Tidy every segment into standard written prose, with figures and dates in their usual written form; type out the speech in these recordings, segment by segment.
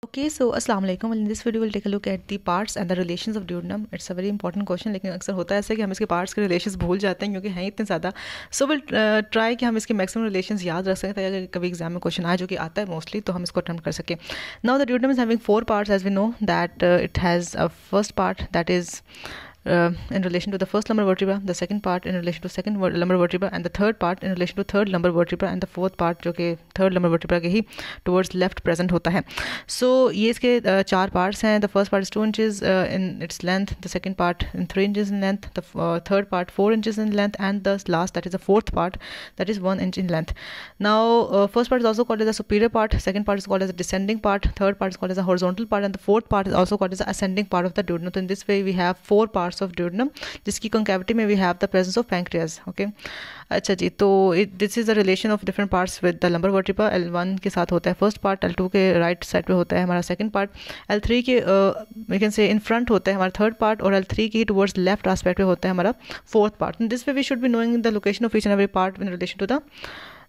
Okay, so Assalamu alaikum. In this video, we'll take a look at the parts and the relations of duodenum. It's a very important question, लेकिन अक्सर होता है ऐसा कि हम इसके parts के relations भूल जाते हैं क्योंकि हैं इतने ज़्यादा. So we'll try कि हम इसके maximum relations याद रख सकें ताकि अगर कभी एग्जाम में क्वेश्चन आए जो कि आता है मोस्टली तो हम इसको अटेम्प्ट कर सकें. Now the duodenum is having four parts, as we know that it has a first part that is in relation to the first lumbar vertebra, the second part in relation to second lumbar vertebra, and the third part in relation to third lumbar vertebra, and the fourth part जो कि third lumbar vertebra के ही towards left present होता है. So ये इसके चार parts हैं. The first part is 2 inches in its length, the second part in 3 inches in length, the third part 4 inches in length, and the last, that is the fourth part, that is 1 inch in length. Now first part is also called as the superior part, second part is called as the descending part, third part is called as the horizontal part, and the fourth part is also called as the ascending part of the duodenum. So in this way we have four parts of duodenum जिसकी concavity में we have the presence of pancreas. Okay, अच्छा जी, तो this is the relation of different parts with the lumbar vertebra. L1 के साथ होता है first part, L2 के right side पे होता है हमारा second part, L3 के we can say in front होता है हमारा third part, और L3 की towards left aspect पे होता है हमारा fourth part. In this way we should be knowing the location of each and every part in relation to the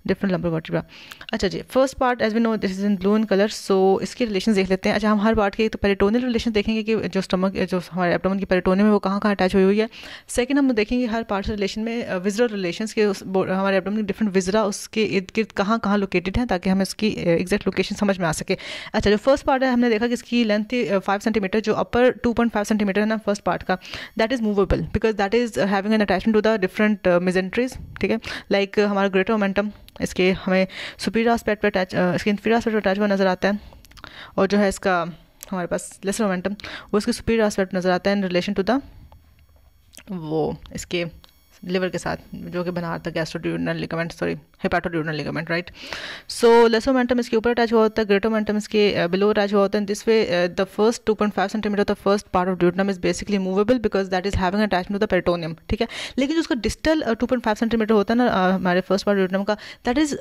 different lumbar vertebra. अच्छा जी, first part as we know this is in blue in colour. So इसके relation देख लेते हैं. अच्छा, हम हर part के तो पेरिटोनियल रिलेशन देखेंगे कि जो स्टमक जो हमारे एब्डोमेन की पेरिटोनियम है वो कहाँ कहाँ अटैच हुई है. सेकंड हम देखेंगे हर पार्ट से रिलेशन में विजरल रिलेशंस के हमारे एब्डोमेन के डिफरेंट विजरा उसके इर्द गिर्द कहाँ कहाँ लोकेटेड हैं ताकि हमें उसकी एग्जैक्ट लोकेशन समझ में आ सके. अच्छा, जो फर्स्ट पार्ट है हमने देखा कि इसकी लेंथ थी 5 सेंटीमीटर, जो अपर 2.5 सेंटीमीटर है ना फर्स्ट पार्ट का, that is movable because that is having an attachment to the different mesenteries. ठीक है, लाइक हमारा ग्रेटर मोमेंटम इसके हमें सुपीरियर एस्पेक्ट पे अटैच, इसके इंफीरियर एस्पेक्ट पे अटैच हुआ नज़र आता है, और जो है इसका हमारे पास लेसर मोमेंटम वो इसके सुपीरियर एस्पेक्ट नज़र आता है इन रिलेशन टू द वो इसके लिवर के साथ जो कि बना था gastroduodenal ligament, sorry hepatoduodenal ligament, right. So lesser omentum इसके ऊपर अटैच हुआ होता है, ग्रेटर मोमेंटम इसके बिलो अटैच हुआ होता है. This way the first 2.5 centimetre the first part of duodenum is basically movable because that is having attachment to the peritoneum. ठीक है, लेकिन जो उसका डिस्टल 2.5 सेंटीमीटर होता है ना हमारे फर्स्ट पार्ट ड्यूडनम का, that is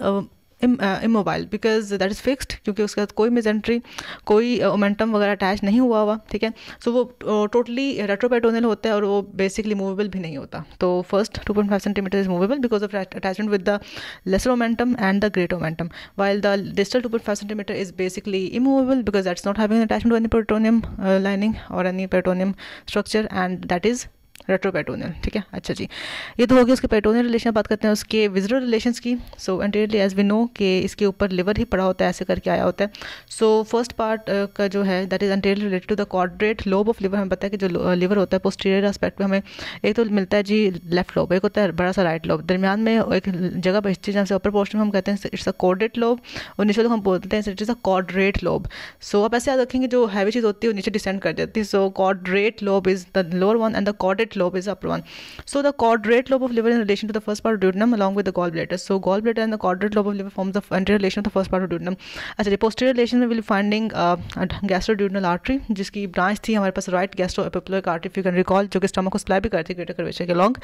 immobile because that is fixed, क्योंकि उसके साथ कोई मेजेंट्री कोई मोमेंटम वगैरह अटैच नहीं हुआ हुआ. ठीक है, सो वो टोटली रेट्रोपेरिटोनियल होता है और वो बेसिकली मूवेबल भी नहीं होता. तो first 2.5 centimetre is movable because of attachment with the lesser omentum and the greater omentum, while the distal 2.5 centimetre is basically immovable because that's not having attachment to any peritoneum lining और any peritoneum structure and that is retroperitoneal. ठीक है, अच्छा जी, ये तो हो गया उसके peritoneal relation. बात करते हैं उसके विजरल रिलेशंस की. सो एंटीरियरली एज वी नो कि इसके ऊपर लिवर ही पड़ा होता है, ऐसे करके आया होता है. सो फर्स्ट पार्ट का जो है that is anteriorly related to the quadrate lobe of liver. हमें पता है कि जो लिवर होता है पोस्टीरियर एस्पेक्ट में हमें एक तो मिलता है जी लेफ्ट लोब, एक होता है बड़ा सा राइट लोब, दरमियान में एक जगह बचती है जहाँ से अपर पोर्शन में हम कहते हैं इट्स अ क्वाड्रेट लोब, और नीचे हम बोलते हैं it is a quadrate lobe. So आप ऐसे याद रखेंगे जो हैवी चीज़ होती है वो नीचे डिसेंड कर जाती है. So quadrate lobe is the lower one and the quadrate lobe is upper one. So the quadrate lobe of liver in relation to the first part of duodenum along with the gallbladder. So gallbladder and the quadrate lobe of liver forms the anterior relation of the first part of duodenum. अच्छा, posterior relation में we'll finding gastroduodenal artery जिसकी branch थी हमारे पास right gastroepiploic artery, if you can recall, जो कि stomach को supply भी करती है greater curvature के along,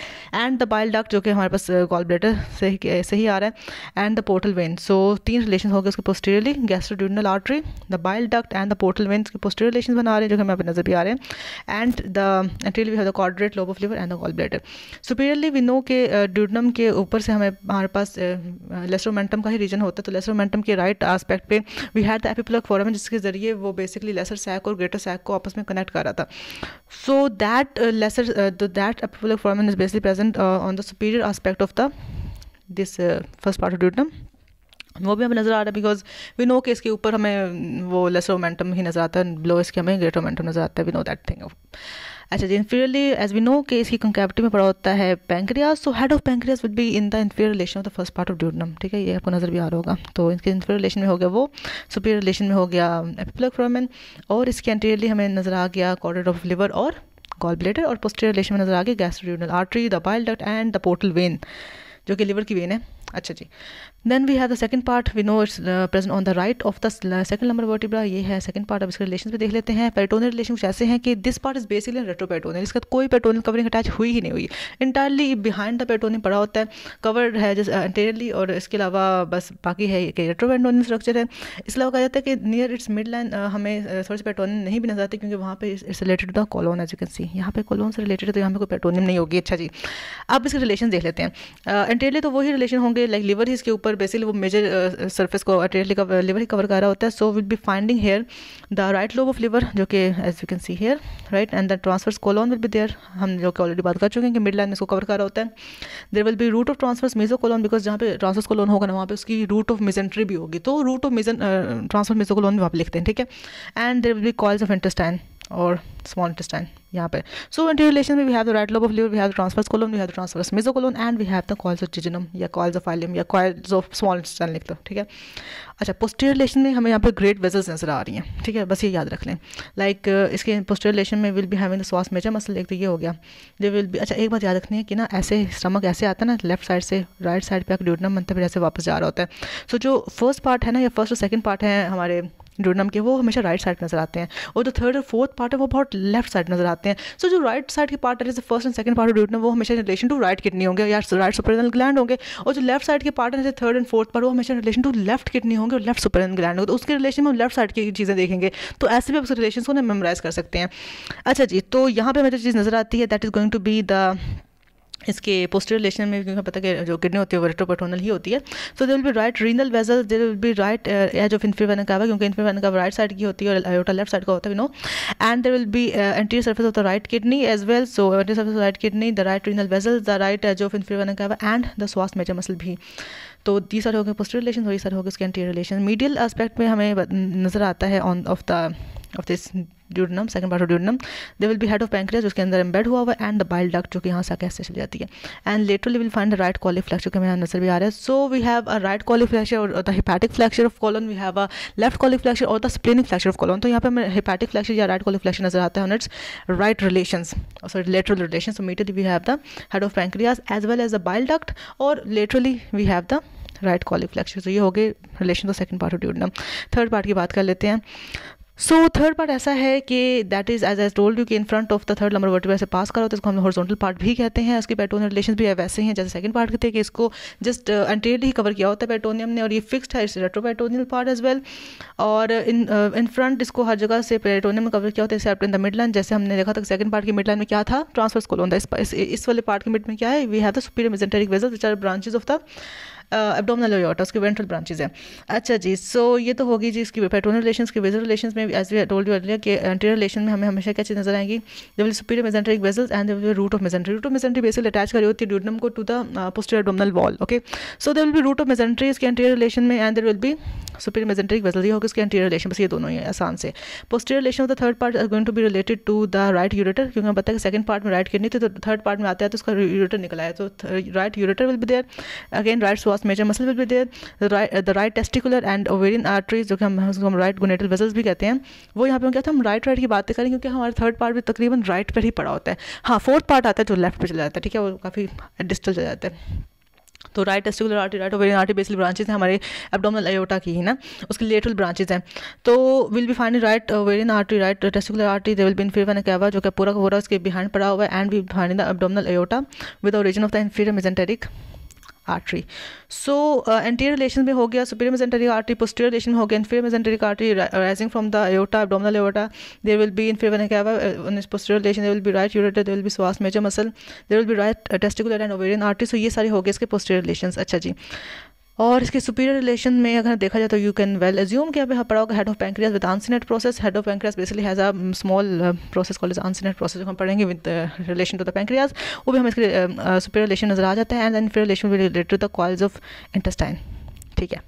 and the bile duct जो कि हमारे पास gallbladder से ही आ रहा है, and the portal vein. So तीन relation हो गए उसके posteriorly, gastroduodenal artery, the bile duct and the portal vein के posterior relations बना रहे हैं जो कि हमें यहाँ पे नजर भी आ रहे हैं, and the anteriorly we have the quadrate lobe of liver and the gallbladder. Superiorly we know के ड्यूडनम के ऊपर से हमारे पास लेसर मोमेंटम का ही रीजन होता है. तो लेसर मोमेंटम के राइट एस्पेक्ट पे we had the epiploic foramen जिसके जरिए वो बेसिकली लेसर सैक और ग्रेटर सैक को आपस में कनेक्ट कर रहा था. So that that epiploic foramen is basically present on the superior aspect of the this first part of duodenum. वो भी हमें नज़र आ रहा है बिकॉज वी नो कि इसके ऊपर हमें वो लेसर मोमेंटम ही नज़र आता है, बिलो इसके हमें ग्रेटर मोमेंटम नज़र आता है. We know that thing. अच्छा जी, इंफीरियरली एज वी नो कि इसकी कंकैविटी में पड़ा होता है pancreas. So head of pancreas will be in the inferior relation of the first part of duodenum. ठीक है, ये आपको नज़र भी आ रहा होगा. तो इसके इंफीरियर रिलेशन में हो गया वो, सुपीरियर रिलेशन में हो गया एपिपुलर फोरामेन, और इसके एंटीरियरली हमें नज़र आ गया क्वाड्रेट ऑफ लिवर और गॉल ब्लैडर, और पोस्टीरियर रिलेशन में नज़र आ गया gastroduodenal artery, the bile duct and the portal vein जो कि लिवर की वेन है. अच्छा जी, then we have the second part. We know it's present on the right of the second lumbar vertebra. ये है सेकंड पार्ट. अब इसके रिलेशन भी देख लेते हैं. पेरिटोनियल रिलेशन कुछ ऐसे हैं कि this part is basically retroperitoneal, इसका कोई पेरिटोनियल कवरिंग अटैच हुई ही नहीं हुई, इंटायरली बिहाइंड द पेरिटोनियम पड़ा होता है, कवर्ड है जैसे एंटीरियरली, और इसके अलावा बस बाकी है कि रेट्रोपेरिटोनियल स्ट्रक्चर है. इसके अलावा कहा जाता है कि नियर इट्स मिड लाइन हमें थोड़ी सी पेरिटोनियम नहीं भी नजर आती क्योंकि वहाँ पे it's related to the colon. As you can see यहाँ पे कॉलोन से रिलेटेड है तो यहाँ पे कोई पेरिटोनियम नहीं होगी. अच्छा जी, अब इसके रिलेशन देख लेते हैं. एंटीरियरली तो वही रिलेशन होंगे लाइक लिवर ही इसके ऊपर लीवर बेसिकली वो मेजर सर्फेस को एंटीरियर लीवर ही कवर कर रहा होता है. So will be finding here the right lobe of liver जो कि as you can see here right, and the transverse colon will be there. हम जो कि ऑलरेडी बात कर चुके हैं कि मिड लाइन इसको कवर कर रहा होता है. There will be root of transverse mesocolon, because जहाँ पे ट्रांसवर्स कोलोन होगा ना वहाँ पे उसकी रूट ऑफ मेजेंट्री भी होगी, तो रूट ऑफ ट्रांसवर्स मेसोकोलोन भी वहाँ पे लिखते हैं, ठीक है. And there will be coils of intestine और स्मॉल इंटेस्टाइन यहाँ पे. सो एंटीरियर रिलेशन में we have the right lobe of liver, we have the transverse colon, we have the transverse mesocolon, and we have the coils of jejunum या coils of ileum या coils of small intestine लिख दो, ठीक है. अच्छा, posterior relation में हमें यहाँ पे ग्रेट वेजल्स नजर आ रही हैं, ठीक है, बस ये याद रख लें. लाइक इसके पोस्टीरियर रिलेशन में will be having the psoas major muscle, एक तो ये हो गया. दे विल बी, अच्छा एक बात याद रखनी है कि ना ऐसे स्टमक ऐसे आता है ना लेफ्ट साइड से राइट साइड पे आकर ड्यूडनम बनता है, फिर ऐसे वापस जा रहा होता है. सो जो फर्स्ट पार्ट है ना या फर्स्ट और सेकंड पार्ट है हमारे ड्यूडनम के, वो हमेशा राइट साइड नजर आते हैं, और जो थर्ड और फोर्थ पार्ट है वो बहुत लेफ्ट साइड नजर आते हैं. सो जो राइट साइड के पार्ट है जैसे first and second part of duodenum वो हमेशा रिलेशन टू राइट किडनी होंगे या राइट सुपररेनल ग्लैंड होंगे, और जो लेफ्ट साइड के पार्ट है जैसे थर्ड एंड फोर्थ पार्ट वो हमेशा रिलेशन टू लेफ्ट किडनी होंगे और लेफ्ट सुपररेनल ग्लैंड होंगे. तो उसके रिलेशन में हम लेफ्ट साइड की चीज़ें देखेंगे, तो ऐसे भी आप उसके रिलेशन को ना मेमोराइज कर सकते हैं. अच्छा जी, तो यहाँ पे मुझे चीज़ नजर आती है that is going to be the इसके पोस्टीरियर रिलेशन में, क्योंकि पता है कि जो किडनी होती है वो रेट्रोपर्टोनल ही होती है. So there will be right renal vessel, there will be right edge of inferior vena cava, क्योंकि inferior vena cava right side की होती है और आयोटा लेफ्ट साइड का होता है, we know. And there will be anterior surface of the right kidney as well. So anterior surface of right kidney, the right renal vessel, the right edge of inferior vena cava and the psoas major muscle भी. तो दी सारे हो गए posterior relation, वही सारे हो गए इसके एंटीरियर रिलेशन. मीडियल एस्पेक्ट में हमें नजर आता है on off this duodenum, second part of duodenum, they will be head of pancreas जो उसके अंदर एम्बेड हुआ हुआ है, एंड द बाइल डक्ट जो कि यहाँ से आके ऐसे चली जाती है. And laterally will find the right colic flexure जो कि हमें नजर भी आ रहा है. So we have a right colic flexure और the hepatic flexure of colon, we have a left colic flexure और the splenic flexure of colon. तो यहाँ पे हमें हेपेटिक फ्लैक्चर या राइट कॉली फ्लैक्चर नजर आता है on its right relations, sorry lateral relation. So medially we have the head of pancreas as well as the bile duct, और laterally we have the right colic flexure. तो ये हो गए relation of second part of duodenum. Third part की बात कर लेते हैं. सो थर्ड पार्ट ऐसा है कि that is as I told you कि in front of the third lumbar vertebra से पास करा होता है, इसको हम हॉरिजॉन्टल पार्ट भी कहते हैं. इसके पेरिटोनियल रिलेशंस भी वैसे ही हैं जैसे सेकंड पार्ट के थे कि इसको जस्ट एंटीरियरली ही कवर किया होता है पेरिटोनियम ने, और ये फिक्स्ड है, it's retroperitoneal part as well. और इन फ्रंट इसको हर जगह से पेरिटोनियम में कवर किया होता है accept in the mid line. जैसे हमने देखा था सेकंड पार्ट की मिड लाइन में क्या था, ट्रांसवर्स कोलोन था. इस वाले पार्ट के मिड में क्या है, we have the superior mesenteric vessels which are branches of the abdominal aorta, उसके वेंट्रल ब्रांचेस हैं. अच्छा जी, सो ये तो होगी जी इसकी पेरिटोनियल रिलेशंस की. वेसल रिलेशंस में as we told you earlier कि एंटीरियर रिलेशन में हमें हमेशा क्या चीज़ नजर आएंगी, there will superior mesenteric vessels and there will root of mesentery. Root of mesentery basically attach करी होती है ड्यूडनम को to the posterior abdominal wall. Okay, so there will be root of mesentery इसके एंटीरियर रिलेशन में, and there will be superior mesenteric vessels. ये होगा इसके anterior relation. बस ये दोनों ही है आसान से. Posterior relation of the third part is going to be related to the right ureter, क्योंकि हमें पता है कि सेकंड पार्ट में राइट किडनी थी, तो थर्ड पार्ट में आता है तो उसका यूरेटर निकला है. तो right ureter will be there, again right psoas major muscle will be there, the right testicular and ovarian arteries जो कि हम राइट गोनेटल वेसल्स भी कहते हैं, वो यहाँ पे क्या था, हम राइट की बातें करें क्योंकि हमारा थर्ड पार्ट भी तकरीबन राइट पर ही पड़ा होता है. हाँ, फोर्थ पार्ट आता है जो लेफ्ट पे चला जाता है, ठीक है, वो काफ़ी डिस्टल चला जाता है. तो right testicular artery, right ovarian artery basically branches हैं हमारे एब्डोमिनल एयोर्टा की ही ना, उसकी लेटरल ब्रांचेस हैं. तो will be finding right ovarian artery, right testicular artery, there will be inferior vena cava जो कि पूरा का पूरा उसके बिहाइंड पड़ा हुआ है, and we finding the abdominal aorta with the origin of the inferior mesenteric artery. So anterior relation में हो गया superior mesenteric artery, posterior relation में हो गया inferior mesenteric artery rising from the aorta, abdominal aorta. There will be inferior vena cava in posterior relation, there will be right ureter, there will be psoas major muscle, there will be right testicular and ovarian artery. सो ये सारे हो गए इसके posterior relations. अच्छा जी, और इसके superior relation में अगर देखा जाए तो यू कैन वेल एज्यूम कि यहाँ पड़ा होगा head of pancreas with uncinate process. Head of pancreas basically has a small process called uncinate process, जो हम पढ़ेंगे with relation to the pancreas, वो भी हमें इसके सुपीरियर रिलेशन नजर आ जाता है. And then inferior relation will related to the coils of intestine. ठीक है.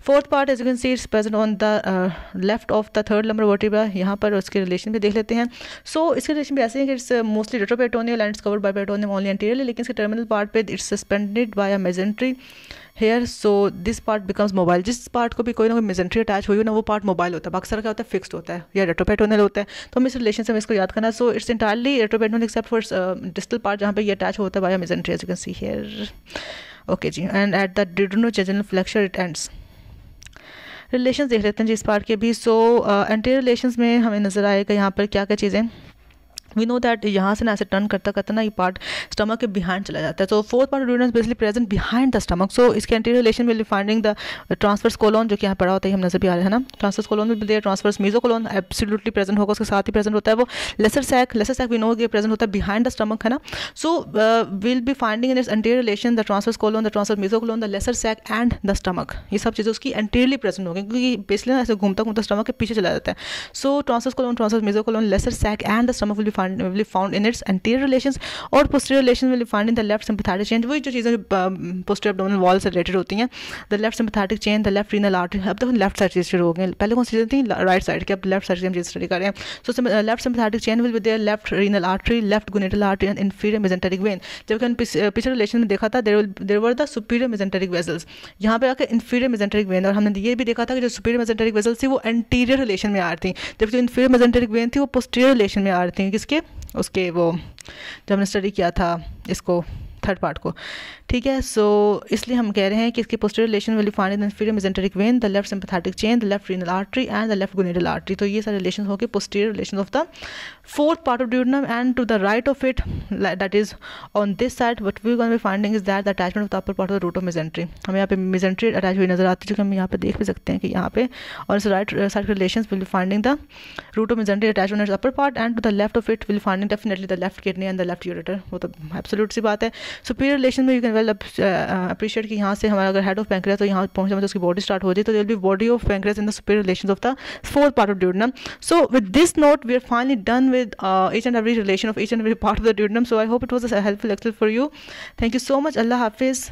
Fourth part as you can see it's present on the left of the third lumbar vertebra. यहाँ पर उसके रिलेशन भी देख लेते हैं. सो इसके रिलेशन भी ऐसे हैं कि it's mostly retroperitoneal and it's covered by peritoneum only anteriorly, लेकिन इसके टर्मिनल पार्ट पे it's suspended by a mesentery here. So this part becomes mobile. जिस पार्ट को भी कोई ना कोई मेसेंट्री अटैच हुई हो ना, वो पार्ट मोबाइल होता है. अक्सर क्या होता है, फिक्स्ड होता है या रेट्रोपेरिटोनियल होता है. तो हम इस रिलेशन से हमें इसको याद करना. So it's entirely retroperitoneal except for distal part जहाँ पे ये अटैच होता है by mesentery as you can see here. Okay जी, and at the duodenojejunal flexure it ends. Relation देख लेते हैं जी इस पार्ट के भी. सो एंटीरियर रिलेशंस में हमें नजर आएगा यहाँ पर क्या क्या चीज़ें. वी नो दैट यहाँ से ना ऐसे टर्न करता करता ना ये पार्ट स्टमक के बिहाइंड चला जाता है. So fourth part of duodenum basically present behind the stomach. So इसके anterior relation will be finding the transverse colon, जो कि यहाँ पड़ा होता है, हम नजर भी आ रहा है ना. Transverse colon will be there, transverse mesocolon absolutely present होगा, उसके साथ ही प्रेजेंट होता है वो lesser sac. Lesser sac we know कि प्रेजेंट होता है बिहाइंड द स्टमक, है ना. So will be finding in its anterior relation the transverse colon, the transverse mesocolon, the lesser sac and the stomach. ये सब चीज़ें उसकी एंटीरियरली प्रेजेंट होंगी, क्योंकि बेसिकली ना ऐसे घूमता घूमता स्टमक के पीछे चला जाता है. So transverse colon, transverse mesocolon, lesser sac and the stomach will be found in its anterior relations, और posterior relations will be found in the left sympathetic chain. वही जो चीज़ें posterior abdominal wall से related होती हैं. The left sympathetic chain, the left renal artery. अब तक left side चीज़ शुरू हो गई, पहले कौन सी चीज़ें थी, राइट साइड की, अब लेफ्ट साइड की हम चीज़ स्टडी कर रहे हैं. So left sympathetic chain will be there, left renal artery, left gonadal artery and inferior mesenteric vein. जबकि हम पिछले रिलेशन में देखा था there were the superior mesenteric vessels. यहाँ पे आकर inferior mesenteric vein, और हमने ये भी देखा था कि जो superior mesenteric vessels थी वो anterior relation में आ रही थी, जबकि जो inferior mesenteric vein थी वो posterior relation में आ रही थी. किसके, उसके वो जब हमने स्टडी किया था इसको थर्ड पार्ट को, ठीक है. सो इसलिए हम कह रहे हैं कि इसकी posterior relation will find in the inferior mesenteric vein, the left sympathetic chain, the left renal artery and the left gonadal artery. तो ये सारे रिलेशन हो गए posterior relation of the fourth part of duodenum. And to the right of it, that is on this side, what we gonna be finding is that the attachment of the upper part of the root of mesentery. हमें यहाँ पे mesentery attach हुई नजर आती है, जो कि हम यहाँ पे देख भी सकते हैं कि यहाँ पे, और इस right side relation will be finding the root of mesentery attach on its upper part, and to the left of it will finding definitely the left kidney and the left ureter. वो तो absolute सी बात है. Superior relation में you can well appreciate कि यहाँ से हमारा अगर हेड ऑफ पैंक्रियास तो यहाँ पहुँचने में तो उसकी बॉडी स्टार्ट हो जाए, तो there will be body of pancreas in the superior relations of the fourth part of duodenum. So with this note we are finally done with each and every relation of each and every part of the duodenum. So I hope it was a helpful lecture for you. Thank you so much. Allah Hafiz.